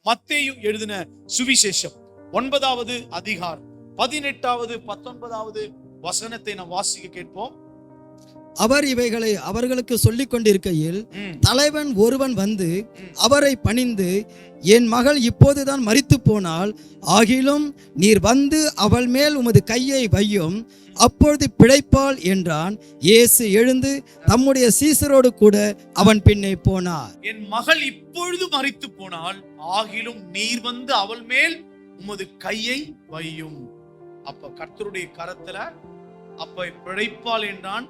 மத்தேயு எழுதின சுவிசேஷம் 9வது அதிகாரம் 18வது 19வது வசனத்தை நாம் வாசிக்க கேட்போம். அவர் இவைகளை அவர்களுக்கு சொல்லிக் கொண்டிருக்கையில் தலைவன் ஒருவன் வந்து அவரை பணிந்து, என் மகள் இப்போதுதான் மரித்து போனாள், ஆகிலும் நீர் வந்து அவள் மேல் உமது கையை வையும், அப்பொழுது பிழைப்பாள் என்றான். இயேசு எழுந்து தம்முடைய சீசரோடு கூட அவன் பின்னே போனார். என் மகள் இப்பொழுது மரித்து போனாள், ஆகிலும் நீர் வந்து அவள் மேல் உமது கையை வையும். அப்ப கர்த்தருடைய கரத்துல அப்ப பிழைப்பாள் என்றான்.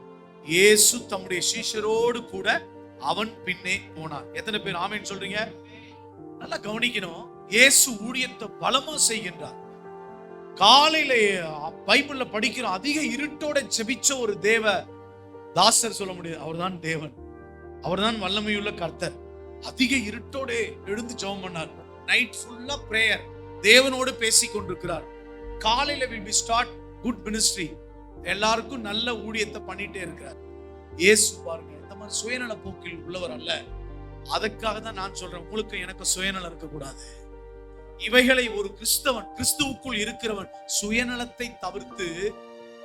இயேசு தம்முடைய சீஷரோடு கூட அவன் பின்னே போனார். எத்தனை பேர் ஆமென் சொல்றீங்க? நல்லா கவனிக்கணும். இயேசு ஊழியத்தை பலமா செய்கின்றார். காலையில பைபிள்ல படிக்கிற அதிக இருட்டோட ஜெபிச்ச ஒரு தேவ தாசர் சொல்ல முடியாது, அவர்தான் தேவன், அவர்தான் வல்லமையுள்ள கர்த்தர். அதிக இருட்டோட எழுந்து ஜெபம் பண்ணார். நைட் ஃபுல்லா பிரேயர், தேவனோடு பேசிக் கொண்டிருக்கிறார். காலையில will be start good ministry, எல்லாருக்கும் நல்ல ஊழியத்தை பண்ணிட்டே இருக்கிறார். இயேசு பாருங்க, இந்த மாதிரி சுயநல போக்கில் உள்ளவர் அல்ல. அதற்காக தான் நான் சொல்றேன், உங்களுக்கு எனக்கு சுயநலம் இருக்கக்கூடாது. இவைகளை ஒரு கிறிஸ்தவன், கிறிஸ்துவுக்குள் இருக்கிறவன் சுயநலத்தை தவிர்த்து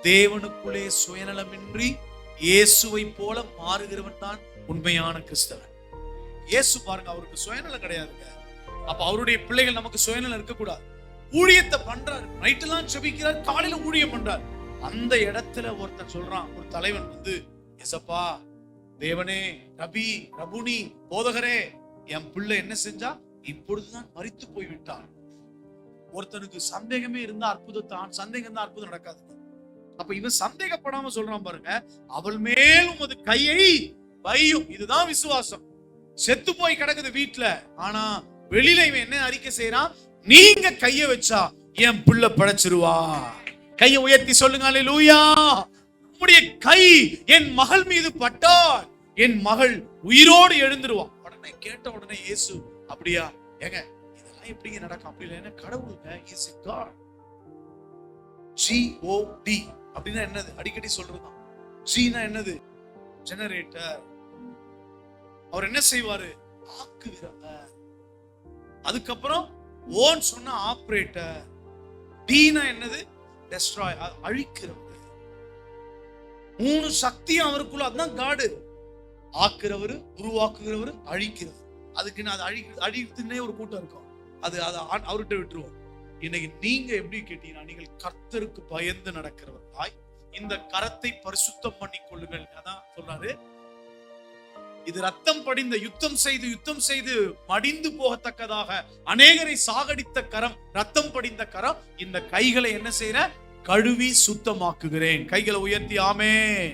தேவனுக்குள்ளே சுயநலமின்றி இயேசுவை போல மாறுகிறவன் தான் உண்மையான கிறிஸ்தவன். இயேசு பாருங்க, அவருக்கு சுயநலம் கிடையாதுங்க. அப்ப அவருடைய பிள்ளைகள் நமக்கு சுயநலம் இருக்கக்கூடாது. ஊழியத்தை பண்றாரு, நைட்டெல்லாம் ஜெபிக்கிறார், காலையில ஊழியம் பண்றார். அந்த இடத்துல ஒருத்தன் சொல்றான், ஒரு தலைவன் வந்து, எசப்பா தேவனே, ரபி, ரபுனி, போதகரே, என் பிள்ளை என்ன செஞ்சா? இப்பொழுதுதான் மரித்து போய்விட்டான். ஒருத்தனுக்கு சந்தேகமே இருந்தா அற்புதத்தான், சந்தேகம் தான் அற்புதம் நடக்காது. அப்ப இவன் சந்தேகப்படாம சொல்றான் பாருங்க, அவள் மேல் உமது கையை வையும். இதுதான் விசுவாசம். செத்து போய் கிடக்குது வீட்டுல, ஆனா வெளியில இவன் என்ன அறிக்கை செய்யறான்? நீங்க கைய வச்சா என் பிள்ளை படைச்சிருவா. கையை உயர்த்தி சொல்லுங்க, அல்லேலூயா. உம்முடைய கை என் மகள் மீது பட்டால் என் மகள் உயிரோடு எழுந்துருவான். உடனே கேட்ட உடனே இயேசு, அப்படியா ஏங்க, இதெல்லாம் எப்படிங்க நடக்கும்? அப்படி இல்லை, கடவுளுங்க, இஸ் எ காட். GOD அப்படின்னா என்னது? அடிக்கடி சொல்றதுதான். ஜீனா என்னது? ஜெனரேட்டர். அவர் என்ன செய்வாரு? ஆக்குகிறவர். அதுக்கப்புறம் ஓன் சொன்னா ஆபரேட்டர். டீனா என்னது? டெஸ்ட்ராய், அழிக்கிறவர். 3 சக்தியும் அவருக்குள்ள. அதுதான் காடு. ஆக்குறவர், உருவாக்குகிறவர், அழிக்கிறவர். அதுக்கு அது அழிக்கிறதுன்னே ஒரு கூட்டம் இருக்கும். அது அவர்கிட்ட விட்டுருவோம். இன்னைக்கு நீங்க எப்படி கேட்டீங்கன்னா, நீங்கள் கர்த்தருக்கு பயந்து நடக்கிறவர்களாய் இந்த கரத்தை பரிசுத்தம் பண்ணி கொள்ளுங்கள். அதான் சொல்றாரு, இது ரத்தம் படிந்த யுத்தம் செய்து மடிந்து போகத்தக்கதாக அநேகரை சாகடித்த கரம், ரத்தம் படிந்த கரம். இந்த கைகளை என்ன செய்யற? கழுவி சுத்தமாக்குகிறேன். கைகளை உயர்த்தி ஆமென்.